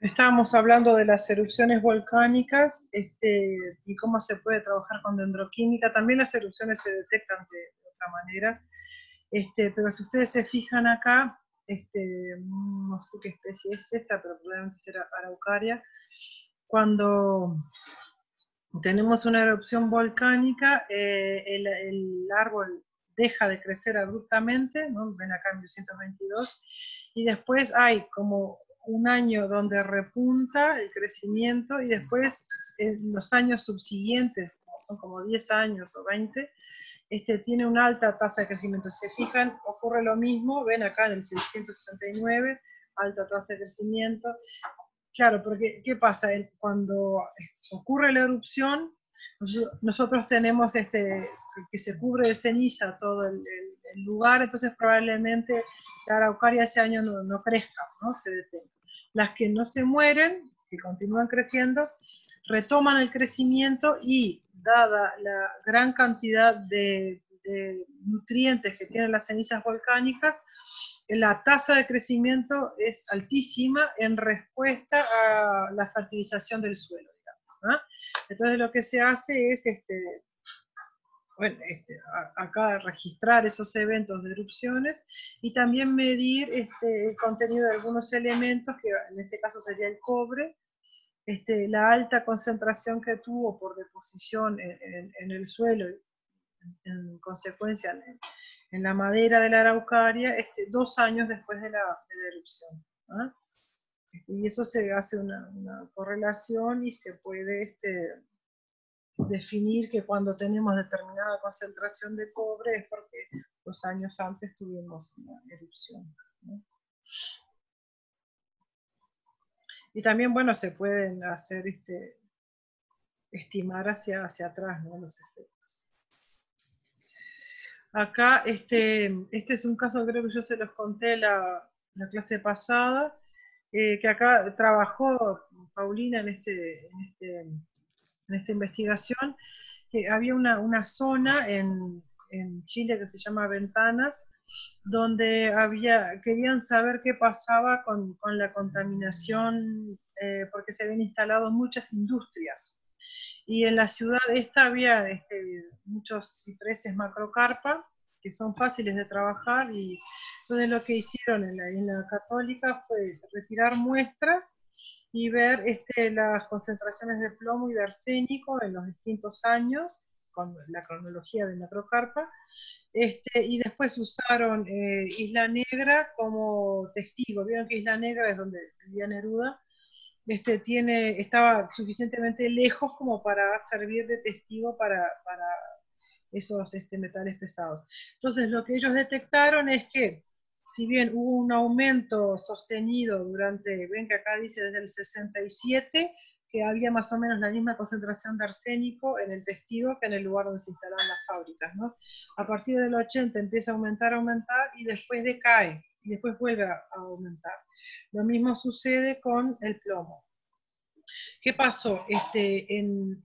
Estábamos hablando de las erupciones volcánicas y cómo se puede trabajar con dendroquímica. También las erupciones se detectan de otra manera, pero si ustedes se fijan acá, no sé qué especie es esta, pero probablemente será araucaria. Cuando tenemos una erupción volcánica, el árbol deja de crecer abruptamente, ¿no? Ven acá en 1922, y después hay como un año donde repunta el crecimiento y después en los años subsiguientes, son como 10 años o 20, tiene una alta tasa de crecimiento. Si se fijan, ocurre lo mismo, ven acá en el 669, alta tasa de crecimiento. Claro, porque ¿qué pasa? Cuando ocurre la erupción, nosotros tenemos que se cubre de ceniza todo el lugar, entonces probablemente la araucaria ese año no crezca, ¿no? Se detenga. Las que no se mueren, que continúan creciendo, retoman el crecimiento y dada la gran cantidad de nutrientes que tienen las cenizas volcánicas, la tasa de crecimiento es altísima en respuesta a la fertilización del suelo, digamos, ¿no? Entonces lo que se hace es bueno, acá registrar esos eventos de erupciones y también medir el contenido de algunos elementos, que en este caso sería el cobre, la alta concentración que tuvo por deposición en el suelo, en consecuencia en la madera de la araucaria, 2 años después de la erupción, ¿no? Y eso se hace una correlación y se puede definir que cuando tenemos determinada concentración de cobre es porque 2 años antes tuvimos una erupción, ¿no? Y también, bueno, se pueden hacer, estimar hacia atrás, ¿no? Los efectos. Acá, este es un caso, creo que yo se los conté la clase pasada, que acá trabajó Paulina en esta investigación, que había una zona en Chile que se llama Ventanas, donde querían saber qué pasaba con la contaminación, porque se habían instalado muchas industrias. Y en la ciudad esta había muchos cipreses macrocarpa, que son fáciles de trabajar, y entonces lo que hicieron en la Católica fue retirar muestras y ver las concentraciones de plomo y de arsénico en los distintos años, con la cronología de macrocarpa, y después usaron Isla Negra como testigo. Vieron que Isla Negra es donde vivía Neruda, estaba suficientemente lejos como para servir de testigo para esos metales pesados. Entonces lo que ellos detectaron es que si bien hubo un aumento sostenido durante, ven que acá dice desde el 67, que había más o menos la misma concentración de arsénico en el testigo que en el lugar donde se instalaron las fábricas, ¿no? A partir del 80 empieza a aumentar y después decae, y después vuelve a aumentar. Lo mismo sucede con el plomo. ¿Qué pasó? En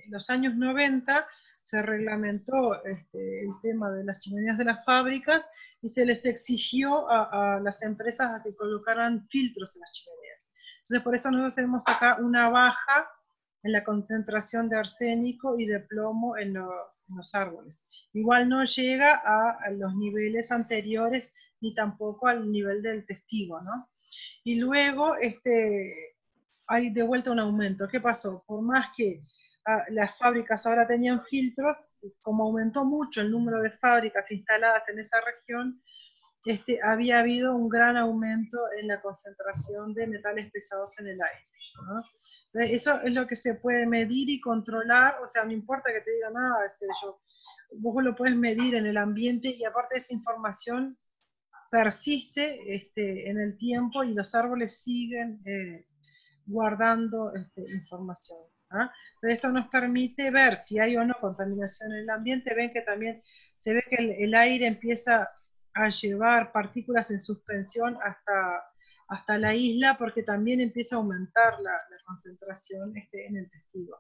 los años 90 se reglamentó el tema de las chimeneas de las fábricas y se les exigió a las empresas a que colocaran filtros en las chimeneas. Entonces, por eso nosotros tenemos acá una baja en la concentración de arsénico y de plomo en los árboles. Igual no llega a los niveles anteriores ni tampoco al nivel del testigo, ¿no? Y luego hay de vuelta un aumento. ¿Qué pasó? Por más que las fábricas ahora tenían filtros, como aumentó mucho el número de fábricas instaladas en esa región, había habido un gran aumento en la concentración de metales pesados en el aire, ¿no? Entonces, eso es lo que se puede medir y controlar, o sea, no importa que te digan, vos lo puedes medir en el ambiente y aparte esa información persiste en el tiempo y los árboles siguen guardando información, ¿ah? Pero esto nos permite ver si hay o no contaminación en el ambiente. Ven que también se ve que el aire empieza a llevar partículas en suspensión hasta la isla, porque también empieza a aumentar la concentración en el testigo.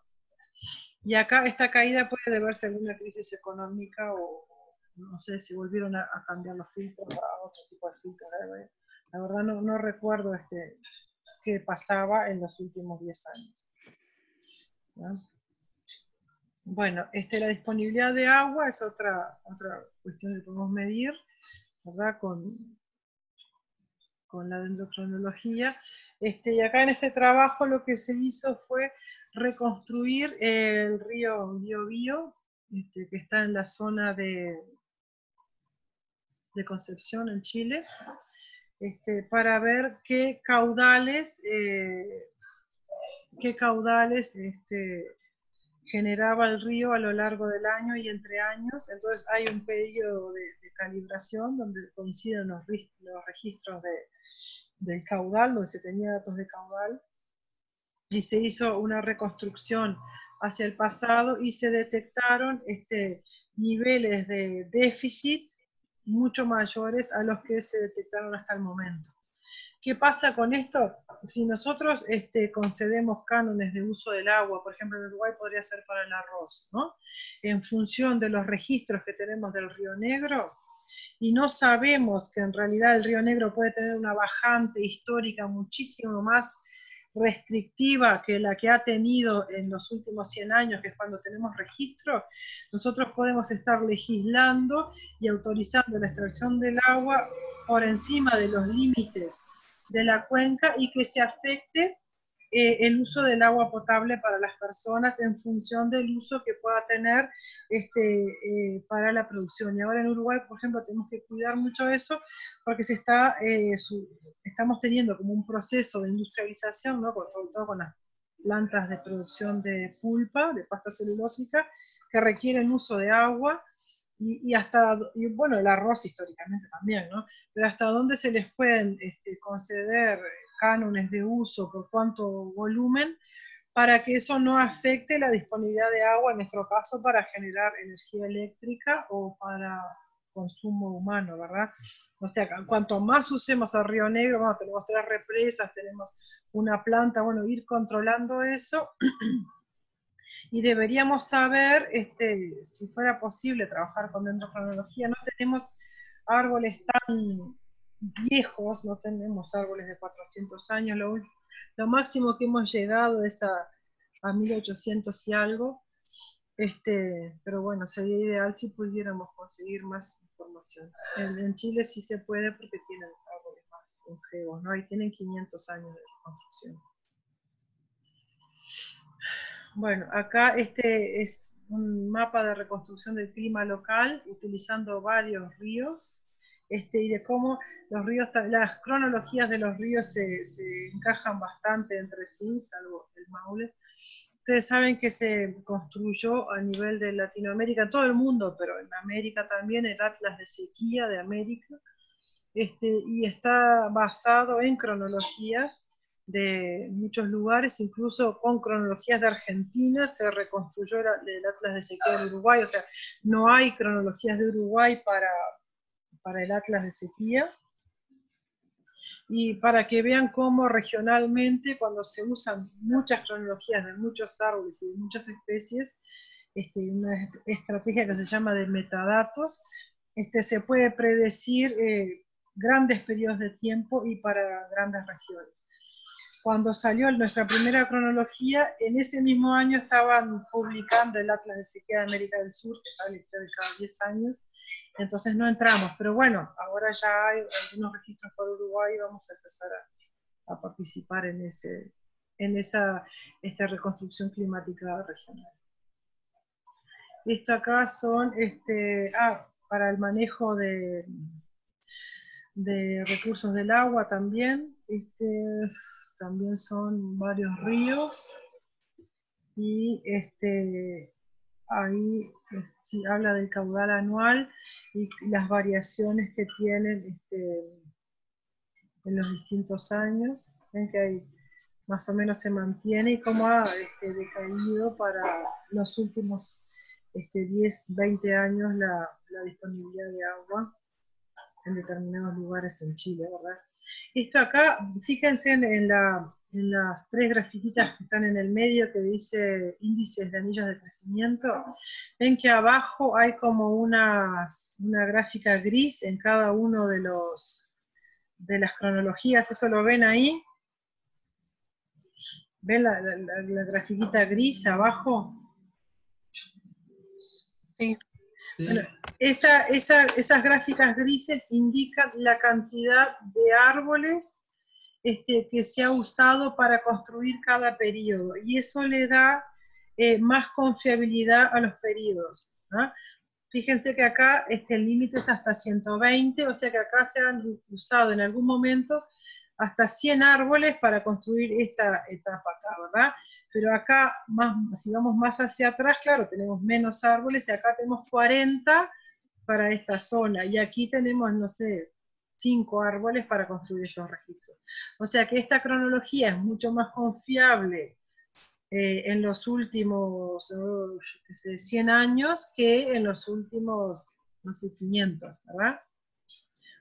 Y acá esta caída puede deberse a alguna crisis económica o no sé si volvieron a cambiar los filtros a otro tipo de filtros. La verdad no recuerdo que pasaba en los últimos 10 años. ¿No? Bueno, la disponibilidad de agua es otra cuestión que podemos medir, ¿verdad? Con la dendrocronología. Y acá en este trabajo lo que se hizo fue reconstruir el río Biobío, que está en la zona de Concepción, en Chile, para ver qué caudales generaba el río a lo largo del año y entre años. Entonces hay un periodo de calibración donde coinciden los registros del caudal, donde se tenía datos de caudal, y se hizo una reconstrucción hacia el pasado y se detectaron niveles de déficit mucho mayores a los que se detectaron hasta el momento. ¿Qué pasa con esto? Si nosotros concedemos cánones de uso del agua, por ejemplo en Uruguay podría ser para el arroz, ¿no? En función de los registros que tenemos del Río Negro, y no sabemos que en realidad el Río Negro puede tener una bajante histórica muchísimo más restrictiva que la que ha tenido en los últimos 100 años, que es cuando tenemos registro, nosotros podemos estar legislando y autorizando la extracción del agua por encima de los límites de la cuenca y que se afecte el uso del agua potable para las personas en función del uso que pueda tener para la producción. Y ahora en Uruguay, por ejemplo, tenemos que cuidar mucho eso porque estamos teniendo como un proceso de industrialización, ¿no? Sobre todo con las plantas de producción de pulpa, de pasta celulósica, que requieren uso de agua, y bueno, el arroz históricamente también, ¿no? Pero hasta dónde se les pueden conceder cánones de uso, por cuánto volumen, para que eso no afecte la disponibilidad de agua, en nuestro caso, para generar energía eléctrica o para consumo humano, ¿verdad? O sea, cuanto más usemos a Río Negro, bueno, tenemos 3 represas, tenemos una planta, bueno, ir controlando eso. Y deberíamos saber, si fuera posible trabajar con dendrocronología. No tenemos árboles tan viejos, no tenemos árboles de 400 años, lo máximo que hemos llegado es a 1800 y algo, pero bueno, sería ideal si pudiéramos conseguir más información. En Chile sí se puede porque tienen árboles más longevos, ¿no? Ahí tienen 500 años de construcción. Bueno, acá es un mapa de reconstrucción del clima local utilizando varios ríos, y de cómo los ríos, las cronologías de los ríos se encajan bastante entre sí, salvo el Maule. Ustedes saben que se construyó a nivel de Latinoamérica, todo el mundo, pero en América también, el Atlas de Sequía de América, y está basado en cronologías de muchos lugares, incluso con cronologías de Argentina se reconstruyó el Atlas de Sequía de Uruguay. O sea, no hay cronologías de Uruguay para el Atlas de Sequía. Y para que vean cómo regionalmente, cuando se usan muchas cronologías de muchos árboles y de muchas especies, una estrategia que se llama de metadatos, se puede predecir grandes periodos de tiempo y para grandes regiones. Cuando salió nuestra primera cronología, en ese mismo año estaban publicando el Atlas de Sequía de América del Sur, que sale cada 10 años, entonces no entramos, pero bueno, ahora ya hay algunos registros por Uruguay y vamos a empezar a participar en esa reconstrucción climática regional. Esto acá son para el manejo de recursos del agua también. También son varios ríos y ahí sí, habla del caudal anual y las variaciones que tienen en los distintos años. Ven que ahí más o menos se mantiene y cómo ha decaído para los últimos 10, 20 años la disponibilidad de agua en determinados lugares en Chile, ¿verdad? Esto acá, fíjense en las 3 grafiquitas que están en el medio que dice índices de anillos de crecimiento. Ven que abajo hay como una gráfica gris en cada uno de las cronologías. ¿Eso lo ven ahí? ¿Ven la grafiquita gris abajo? Sí. Bueno, esas gráficas grises indican la cantidad de árboles que se ha usado para construir cada periodo, y eso le da más confiabilidad a los periodos, ¿no? Fíjense que acá el límite es hasta 120, o sea que acá se han usado en algún momento hasta 100 árboles para construir esta etapa acá, ¿verdad? Pero acá, si vamos más hacia atrás, claro, tenemos menos árboles, y acá tenemos 40 para esta zona, y aquí tenemos, no sé, 5 árboles para construir estos registros. O sea que esta cronología es mucho más confiable en los últimos 100 años que en los últimos, no sé, 500, ¿verdad?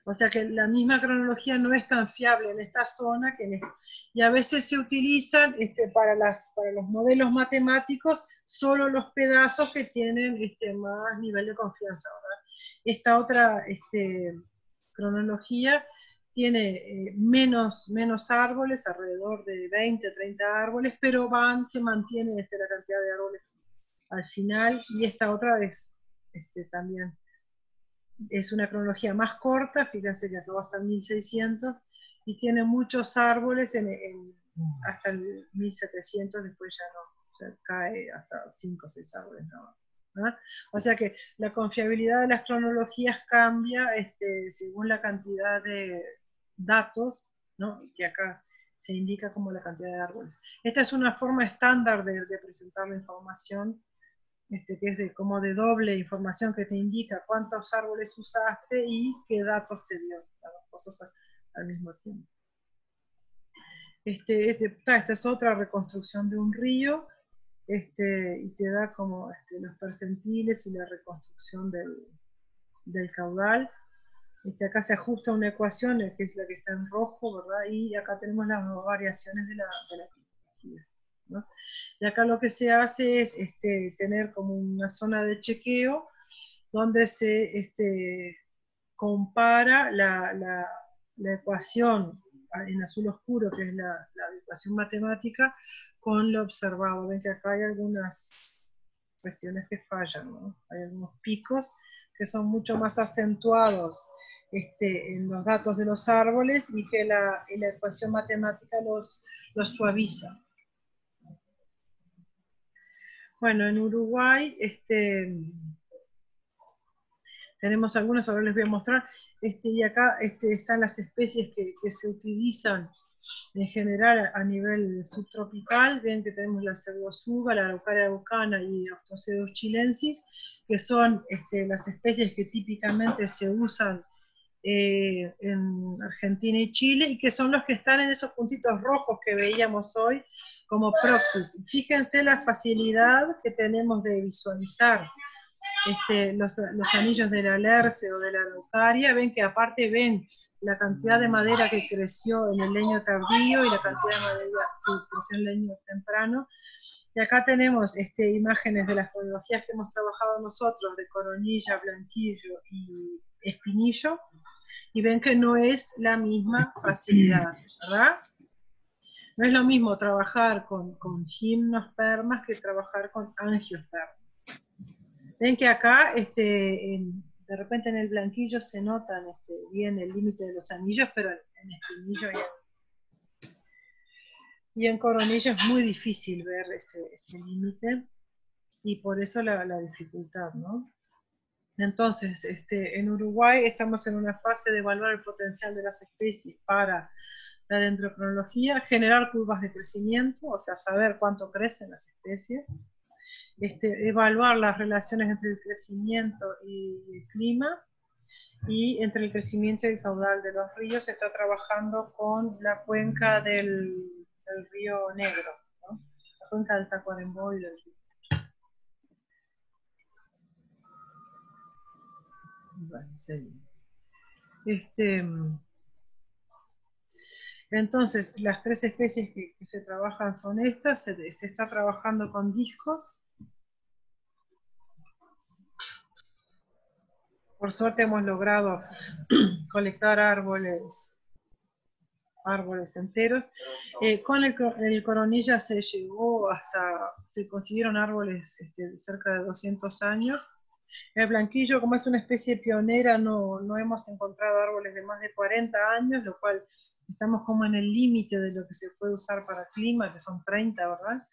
O sea que la misma cronología no es tan fiable en esta zona que en esta. Y a veces se utilizan para los modelos matemáticos solo los pedazos que tienen más nivel de confianza, ¿verdad? Esta otra cronología tiene menos árboles, alrededor de 20, 30 árboles, pero se mantiene la cantidad de árboles al final, y esta otra es también es una cronología más corta, fíjense que acabó hasta 1600, y tiene muchos árboles hasta el 1700, después ya no, ya cae hasta 5 o 6 árboles nada más, ¿no? O sea que la confiabilidad de las cronologías cambia según la cantidad de datos, ¿no? Que acá se indica como la cantidad de árboles. Esta es una forma estándar de presentar la información, que es como de doble información, que te indica cuántos árboles usaste y qué datos te dio, las dos cosas al mismo tiempo. Esta es otra reconstrucción de un río, y te da como los percentiles y la reconstrucción del caudal. Acá se ajusta una ecuación, que es la que está en rojo, ¿verdad? Y acá tenemos las variaciones de la tecnología, ¿no? Y acá lo que se hace es tener como una zona de chequeo donde se compara la ecuación en azul oscuro, que es la ecuación matemática, con lo observado. Ven que acá hay algunas cuestiones que fallan, ¿no? Hay algunos picos que son mucho más acentuados en los datos de los árboles, y que la ecuación matemática los suaviza. Bueno, en Uruguay tenemos algunos, ahora les voy a mostrar, y acá están las especies que se utilizan en general a nivel subtropical. Ven que tenemos la pseudosuga, la Araucaria araucana y Octocedos chilensis, que son las especies que típicamente se usan en Argentina y Chile, y que son los que están en esos puntitos rojos que veíamos hoy como proxies. Fíjense la facilidad que tenemos de visualizar los anillos de la Lerce o de la Araucaria. Ven que aparte ven la cantidad de madera que creció en el leño tardío y la cantidad de madera que creció en el leño temprano. Y acá tenemos imágenes de las cronologías que hemos trabajado nosotros, de Coronilla, Blanquillo y Espinillo, y ven que no es la misma facilidad, ¿verdad? No es lo mismo trabajar con gimnospermas que trabajar con angiospermas. Ven que acá, de repente en el blanquillo se notan bien el límite de los anillos, pero en espinillo y en coronilla es muy difícil ver ese límite, y por eso la dificultad, ¿no? Entonces, en Uruguay estamos en una fase de evaluar el potencial de las especies para la dendrocronología, generar curvas de crecimiento, o sea, saber cuánto crecen las especies, evaluar las relaciones entre el crecimiento y el clima, y entre el crecimiento y el caudal de los ríos. Se está trabajando con la cuenca del río Negro, ¿no? La cuenca del Tacuarembó y del río. Bueno, seguimos. Entonces, las 3 especies que se trabajan son estas. Se está trabajando con discos. Por suerte hemos logrado colectar árboles árboles enteros. Con el coronilla se llegó se consiguieron árboles de cerca de 200 años. El blanquillo, como es una especie pionera, no hemos encontrado árboles de más de 40 años, lo cual estamos como en el límite de lo que se puede usar para clima, que son 30, ¿verdad?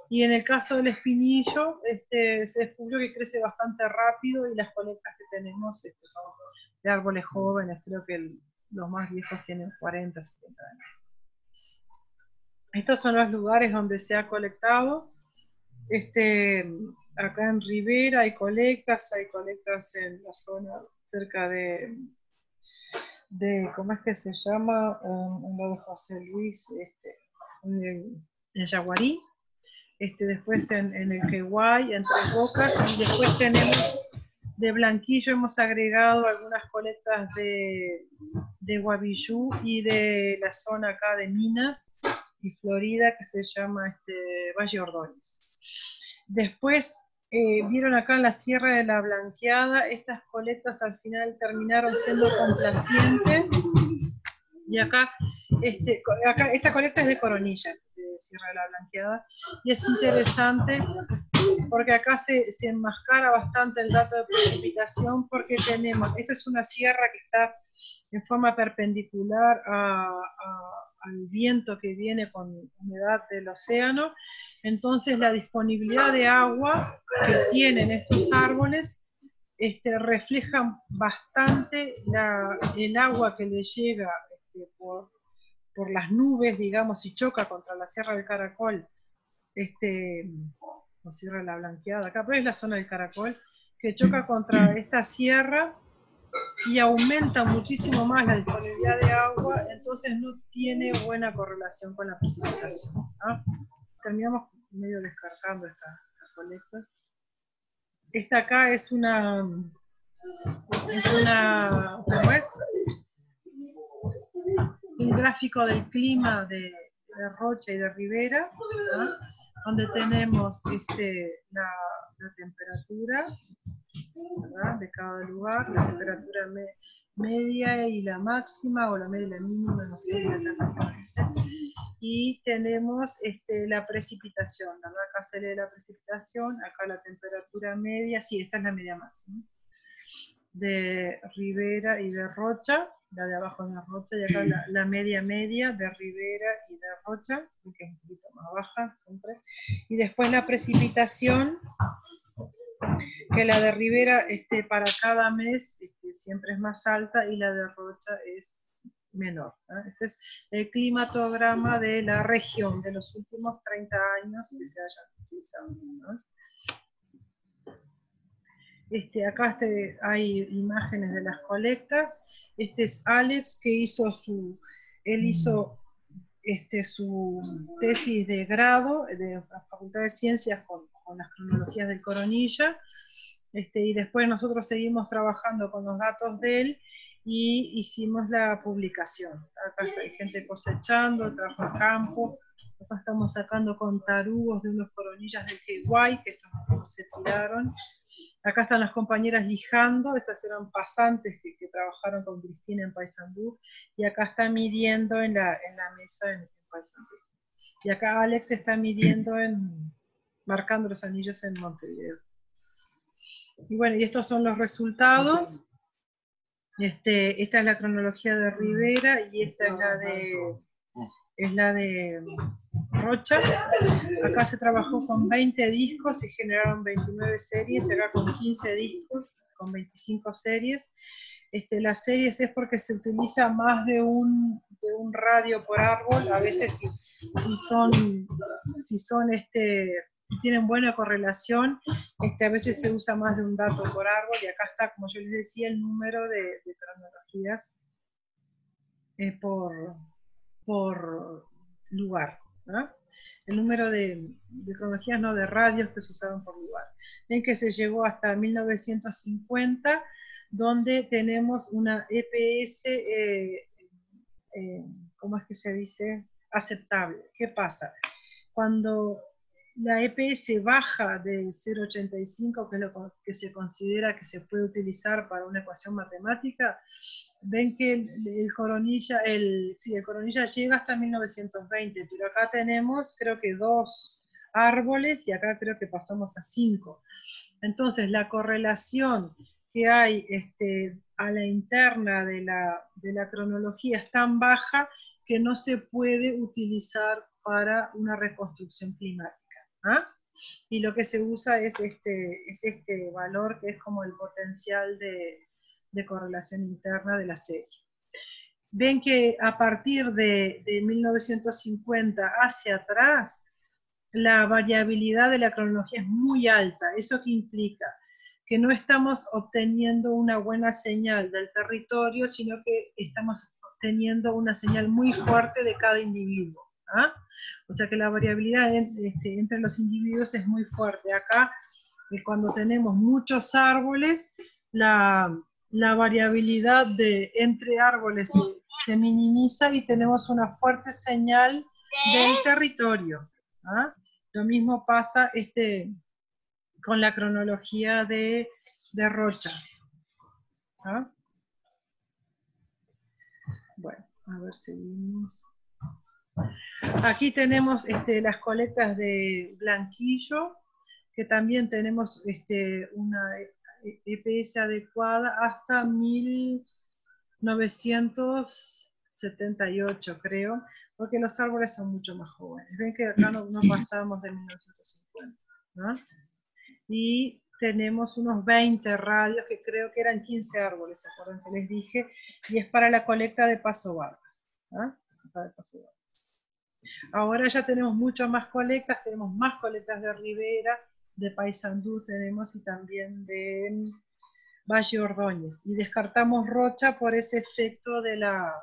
Y en el caso del espinillo, se descubrió que crece bastante rápido y las colectas que tenemos son de árboles jóvenes, creo que los más viejos tienen 40, 50 años. Estos son los lugares donde se ha colectado. Acá en Rivera hay colectas en la zona cerca de ¿cómo es que se llama? En lo de José Luis, en Yaguarí, después en el Queguay, en Tres Bocas, y después tenemos de Blanquillo, hemos agregado algunas colectas de Guavillú y de la zona acá de Minas y Florida, que se llama Valle Ordóñez. Después, vieron acá en la Sierra de la Blanqueada, estas colectas al final terminaron siendo complacientes, y acá esta colecta es de Coronilla, de Sierra de la Blanqueada, y es interesante porque acá se enmascara bastante el dato de precipitación, porque esto es una sierra que está en forma perpendicular al viento que viene con humedad del océano. Entonces la disponibilidad de agua que tienen estos árboles refleja bastante el agua que le llega por las nubes, digamos, y choca contra la Sierra del Caracol, o Sierra de la Blanqueada, acá, pero es la zona del Caracol, que choca contra esta sierra y aumenta muchísimo más la disponibilidad de agua, entonces no tiene buena correlación con la precipitación, ¿no? Terminamos medio descargando esta colecta. Esta acá es ¿cómo es? Un gráfico del clima de Rocha y de Rivera, ¿no? Donde tenemos la temperatura, ¿verdad?, de cada lugar, la temperatura media y la máxima, o la media y la mínima, no sé exactamente, y tenemos la precipitación, ¿verdad? Acá se lee la precipitación, acá la temperatura media, sí, esta es la media máxima, de Rivera y de Rocha, la de abajo es de Rocha, y acá la media de Rivera y de Rocha, que es un poquito más baja siempre, y después la precipitación, que la de Rivera para cada mes siempre es más alta y la de Rocha es menor, ¿no? Este es el climatograma de la región de los últimos 30 años que se hayan utilizado, ¿no? Acá hay imágenes de las colectas. Este es Alex, que él hizo su tesis de grado de la Facultad de Ciencias con las cronologías del Coronilla, y después nosotros seguimos trabajando con los datos de él y hicimos la publicación. Acá hay gente cosechando, trabajo a campo, acá estamos sacando con tarugos de unos coronillas del Queguay, que estos no se tiraron. Acá están las compañeras lijando, estas eran pasantes que trabajaron con Cristina en Paysandú, y acá está midiendo en la mesa en Paysandú. Y acá Alex está midiendo marcando los anillos en Montevideo. Y bueno, y estos son los resultados. Esta es la cronología de Rivera y esta es la de Rocha. Acá se trabajó con 20 discos, se generaron 29 series, acá con 15 discos, con 25 series. Las series es porque se utiliza más de un radio por árbol, a veces si tienen buena correlación, a veces se usa más de un dato por árbol, y acá está, como yo les decía, el número de cronologías por lugar, ¿no? El número de cronologías, no, de radios que se usaron por lugar. Ven que se llegó hasta 1950, donde tenemos una EPS, ¿cómo es que se dice? Aceptable. ¿Qué pasa? Cuando la EPS baja de 0,85, que es lo que se considera que se puede utilizar para una ecuación matemática, ven que el Coronilla, sí, el Coronilla llega hasta 1920, pero acá tenemos creo que 2 árboles y acá creo que pasamos a 5. Entonces la correlación que hay a la interna de la cronología es tan baja que no se puede utilizar para una reconstrucción climática. ¿Ah? Y lo que se usa es este valor que es como el potencial de correlación interna de la serie. Ven que a partir de 1950 hacia atrás, la variabilidad de la cronología es muy alta. ¿Eso qué implica? Que no estamos obteniendo una buena señal del territorio, sino que estamos obteniendo una señal muy fuerte de cada individuo. ¿Ah? O sea que la variabilidad entre los individuos es muy fuerte. Acá, cuando tenemos muchos árboles, la variabilidad entre árboles se minimiza y tenemos una fuerte señal del territorio. ¿Ah? Lo mismo pasa con la cronología de Rocha. ¿Ah? Bueno, a ver, seguimos. Aquí tenemos las colectas de Blanquillo, que también tenemos una EPS adecuada hasta 1978, creo, porque los árboles son mucho más jóvenes. Ven que acá no pasamos de 1950, ¿no? Y tenemos unos 20 radios, que creo que eran 15 árboles, ¿se acuerdan que les dije? Y es para la colecta de Paso Vargas. ¿Ah? Para Paso Vargas. Ahora ya tenemos muchas más colectas, tenemos más colectas de Rivera, de Paysandú tenemos y también de Valle Ordóñez. Y descartamos Rocha por ese efecto de la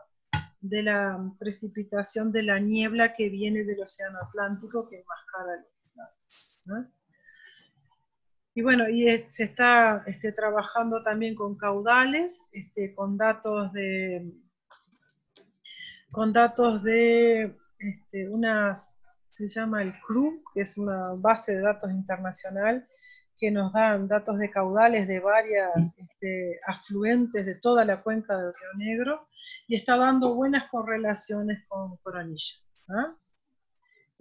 precipitación de la niebla que viene del Océano Atlántico que enmascara los datos, ¿no? Y bueno, y se está trabajando también con caudales, con datos de se llama el CRU, que es una base de datos internacional que nos dan datos de caudales de varias afluentes de toda la cuenca del Río Negro y está dando buenas correlaciones con Coronilla. ¿Ah?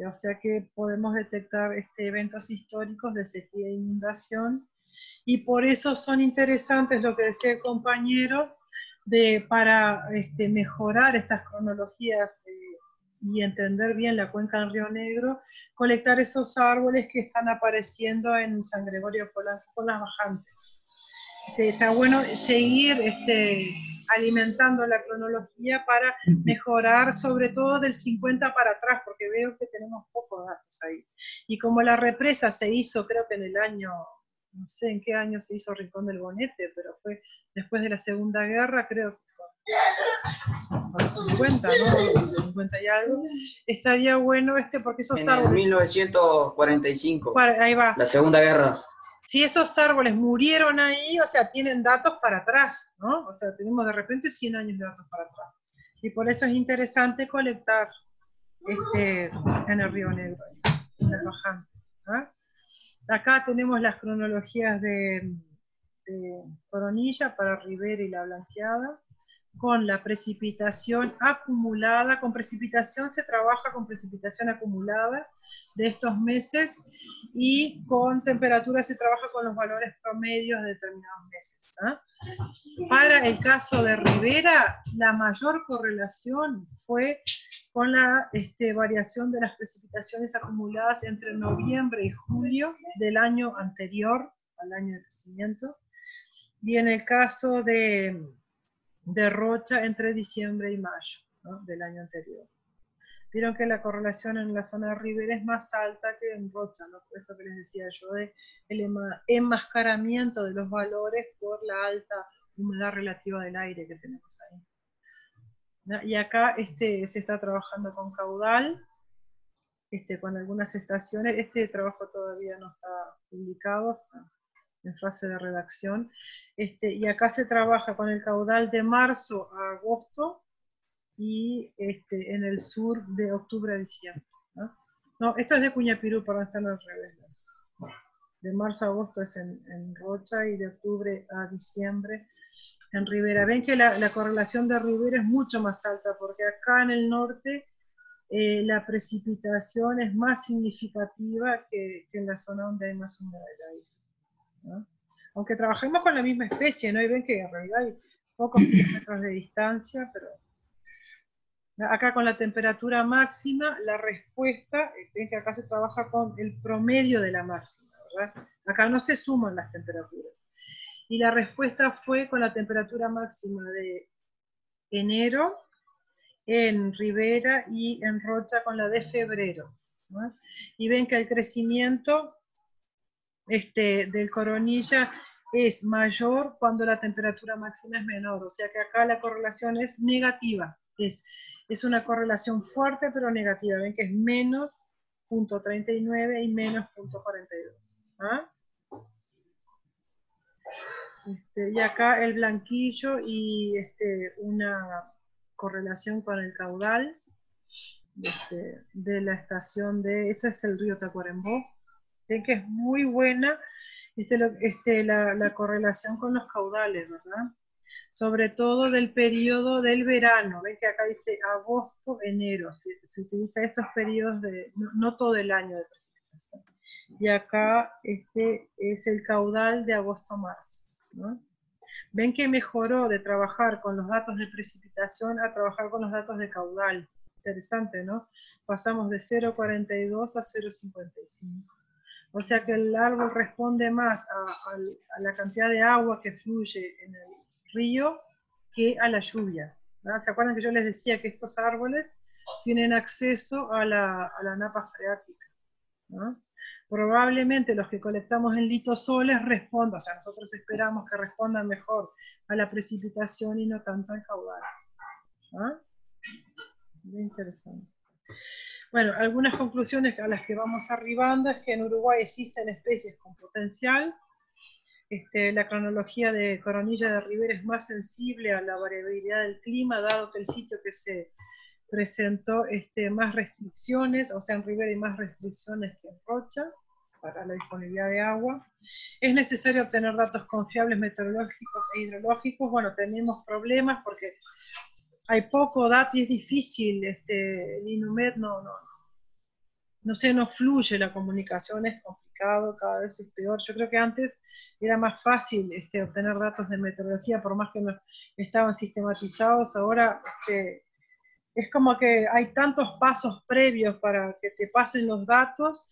O sea que podemos detectar eventos históricos de sequía e inundación y por eso son interesantes lo que decía el compañero para mejorar estas cronologías y entender bien la cuenca del Río Negro, colectar esos árboles que están apareciendo en San Gregorio Polanco con las bajantes. Está bueno seguir alimentando la cronología para mejorar, sobre todo del 50 para atrás, porque veo que tenemos pocos datos ahí. Y como la represa se hizo, creo que en el año, no sé en qué año se hizo Rincón del Bonete, pero fue después de la Segunda Guerra, creo que con 50, ¿no? 50 y algo. Estaría bueno porque esos árboles... En 1945, ahí va. la Segunda Guerra. Si esos árboles murieron ahí, o sea, tienen datos para atrás, ¿no? O sea, tenemos de repente 100 años de datos para atrás. Y por eso es interesante colectar en el Río Negro, en las bajantes. ¿Ah? Acá tenemos las cronologías de Coronilla para Rivera y la Blanqueada, con la precipitación acumulada. Con precipitación se trabaja con precipitación acumulada de estos meses y con temperatura se trabaja con los valores promedios de determinados meses. ¿Ah? Para el caso de Rivera, la mayor correlación fue con la variación de las precipitaciones acumuladas entre noviembre y julio del año anterior al año de nacimiento, y en el caso de Rocha entre diciembre y mayo, ¿no? Del año anterior. Vieron que la correlación en la zona de Rivera es más alta que en Rocha, ¿no? Por eso que les decía yo de el enmascaramiento de los valores por la alta humedad relativa del aire que tenemos ahí. ¿No? Y acá se está trabajando con caudal, con algunas estaciones. Este trabajo todavía no está publicado, está en fase de redacción. Y acá se trabaja con el caudal de marzo a agosto y en el sur de octubre a diciembre, ¿no? No, esto es de Cuñapirú, para estar al revés. De marzo a agosto es en Rocha y de octubre a diciembre en Rivera. Ven que la correlación de Rivera es mucho más alta, porque acá en el norte la precipitación es más significativa que en la zona donde hay más humedad del aire, ¿no? Aunque trabajemos con la misma especie, ¿no? Y ven que en realidad hay pocos kilómetros de distancia, pero acá con la temperatura máxima, la respuesta, ven que acá se trabaja con el promedio de la máxima, ¿verdad? Acá no se suman las temperaturas. Y la respuesta fue con la temperatura máxima de enero en Rivera y en Rocha con la de febrero, ¿no? Y ven que el crecimiento del Coronilla es mayor cuando la temperatura máxima es menor, o sea que acá la correlación es negativa, es una correlación fuerte pero negativa, ven que es menos 0.39 y menos 0.42. ¿Ah? Y acá el blanquillo y una correlación con el caudal de la estación de, este es el río Tacuarembó, ven que es muy buena la correlación con los caudales, ¿verdad? Sobre todo del periodo del verano, ven que acá dice agosto, enero, se utiliza estos periodos no todo el año de precipitación. Y acá es el caudal de agosto-marzo, ¿no? Ven que mejoró de trabajar con los datos de precipitación a trabajar con los datos de caudal. Interesante, ¿no? Pasamos de 0,42 a 0,55. O sea que el árbol responde más a la cantidad de agua que fluye en el río que a la lluvia, ¿no? ¿Se acuerdan que yo les decía que estos árboles tienen acceso a la napa freática, ¿no? Probablemente los que colectamos en litosoles respondan, o sea, nosotros esperamos que respondan mejor a la precipitación y no tanto al caudal. ¿Ah? Muy interesante. Bueno, algunas conclusiones a las que vamos arribando es que en Uruguay existen especies con potencial. La cronología de Coronilla de Rivera es más sensible a la variabilidad del clima, dado que el sitio que se presentó más restricciones, o sea, en Rivera hay más restricciones que en Rocha para la disponibilidad de agua. Es necesario obtener datos confiables meteorológicos e hidrológicos. Bueno, tenemos problemas porque hay poco dato y es difícil, el INUMED no sé, no fluye la comunicación, es complicado, cada vez es peor. Yo creo que antes era más fácil obtener datos de meteorología, por más que no estaban sistematizados, ahora es como que hay tantos pasos previos para que te pasen los datos,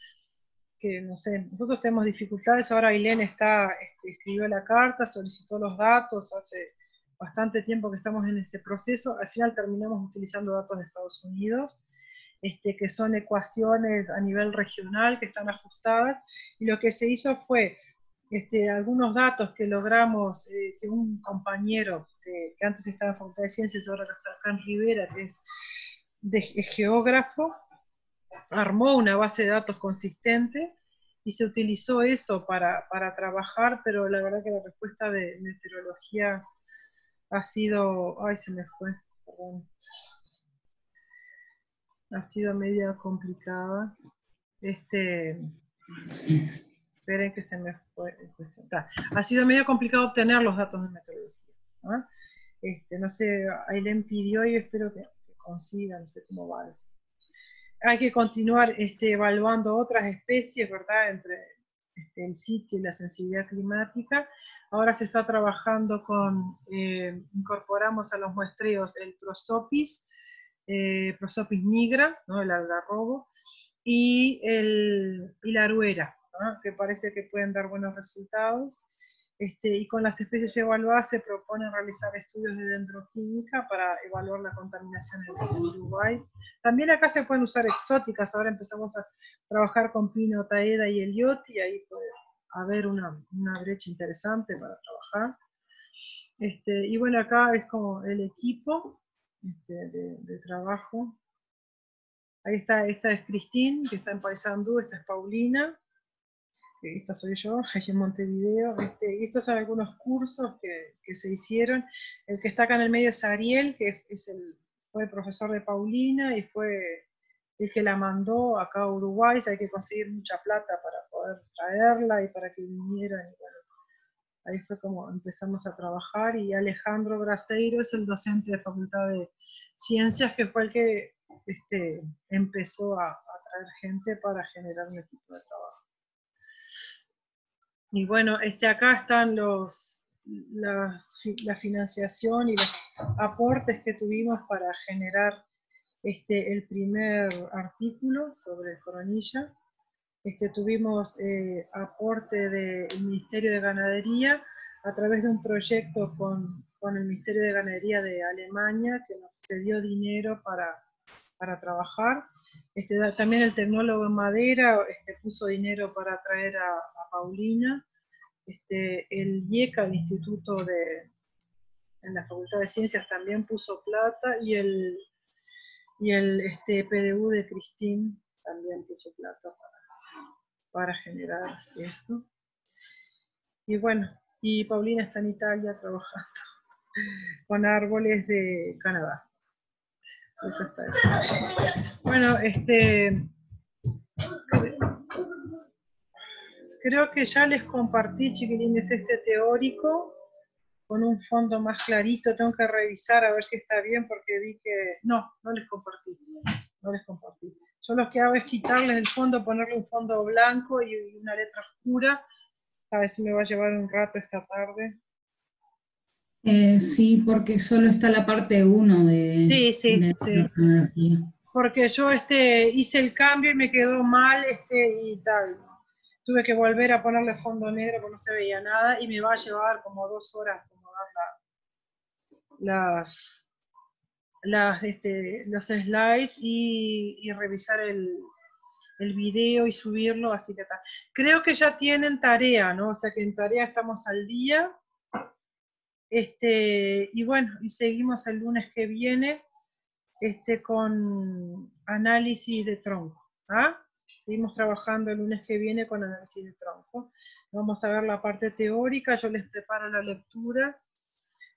que no sé, nosotros tenemos dificultades. Ahora Ailén escribió la carta, solicitó los datos, hace bastante tiempo que estamos en ese proceso. Al final terminamos utilizando datos de Estados Unidos, que son ecuaciones a nivel regional que están ajustadas, y lo que se hizo fue algunos datos que logramos, que un compañero que antes estaba en Facultad de Ciencias, ahora está acá en Rivera, que es geógrafo, armó una base de datos consistente y se utilizó eso para trabajar, pero la verdad que la respuesta de meteorología ha sido, ay, se me fue, perdón, ha sido media complicada. Esperen que se me fue. Ha sido medio complicado obtener los datos de meteorología, ¿no? No sé, Ailén pidió y espero que consiga, no sé cómo va eso. Hay que continuar evaluando otras especies, ¿verdad? Entre el sitio y la sensibilidad climática. Ahora se está trabajando incorporamos a los muestreos el Prosopis nigra, ¿no? El algarrobo, y la aruera, ¿no? Que parece que pueden dar buenos resultados. Y con las especies evaluadas se propone realizar estudios de dendroquímica para evaluar la contaminación en Uruguay. También acá se pueden usar exóticas, ahora empezamos a trabajar con pino, taeda y eliote, y ahí puede haber una brecha interesante para trabajar. Y bueno, acá es como el equipo de trabajo. Ahí está, esta es Cristín, que está en Paysandú, esta es Paulina, esta soy yo, aquí en Montevideo. Y estos son algunos cursos que se hicieron. El que está acá en el medio es Ariel, que fue el profesor de Paulina y fue el que la mandó acá a Uruguay, hay que conseguir mucha plata para poder traerla y para que vinieran. Y bueno, ahí fue como empezamos a trabajar, y Alejandro Braseiro es el docente de Facultad de Ciencias, que fue el que empezó a traer gente para generar un equipo de trabajo. Y bueno, acá están la financiación y los aportes que tuvimos para generar el primer artículo sobre Coronilla. Tuvimos aporte del Ministerio de Ganadería a través de un proyecto con el Ministerio de Ganadería de Alemania, que nos cedió dinero para trabajar. También el tecnólogo en madera puso dinero para traer a Paulina. El IECA, el Instituto en la Facultad de Ciencias, también puso plata, y el PDU de Cristín también puso plata para generar esto. Y bueno, y Paulina está en Italia trabajando con árboles de Canadá. Eso está eso. Bueno, creo que ya les compartí, chiquilines, teórico con un fondo más clarito. Tengo que revisar a ver si está bien, porque vi que... No les compartí. Yo lo que hago es quitarles el fondo, ponerle un fondo blanco y una letra oscura. A ver si me va a llevar un rato esta tarde. Sí, porque solo está la parte 1 de Sí. tecnología. Porque yo hice el cambio y me quedó mal y tal. Tuve que volver a ponerle fondo negro porque no se veía nada, y me va a llevar como 2 horas acomodar los slides y revisar el video y subirlo, así que tal. Creo que ya tienen tarea, ¿no? O sea que en tarea estamos al día. Y bueno, y seguimos el lunes que viene con análisis de tronco. ¿Ah? Seguimos trabajando el lunes que viene con análisis de tronco. Vamos a ver la parte teórica, yo les preparo la lectura.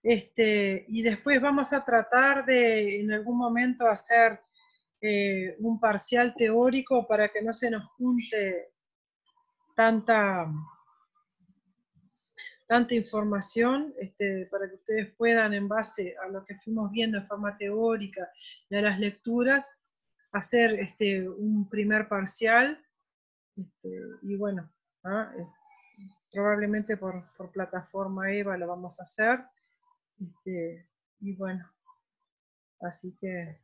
Y después vamos a tratar de en algún momento hacer un parcial teórico para que no se nos junte tanta información, para que ustedes puedan, en base a lo que fuimos viendo en forma teórica y a las lecturas, hacer un primer parcial, y bueno, probablemente por plataforma EVA lo vamos a hacer, y bueno, así que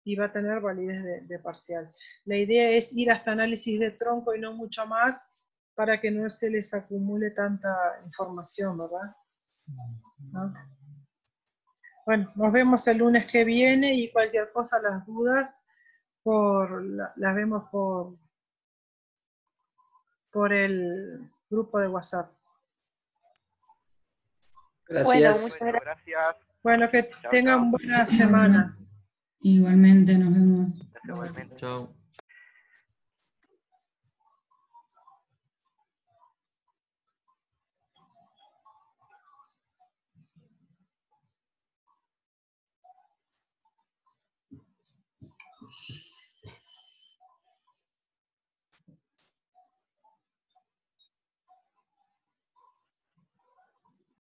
y va a tener validez de parcial. La idea es ir hasta análisis de tronco y no mucho más, para que no se les acumule tanta información, ¿verdad? ¿No? Bueno, nos vemos el lunes que viene, y cualquier cosa, las dudas, las vemos por el grupo de WhatsApp. Gracias. Bueno, muchas gracias. Bueno, que tengan buena semana. Igualmente, nos vemos. Igualmente. Chao.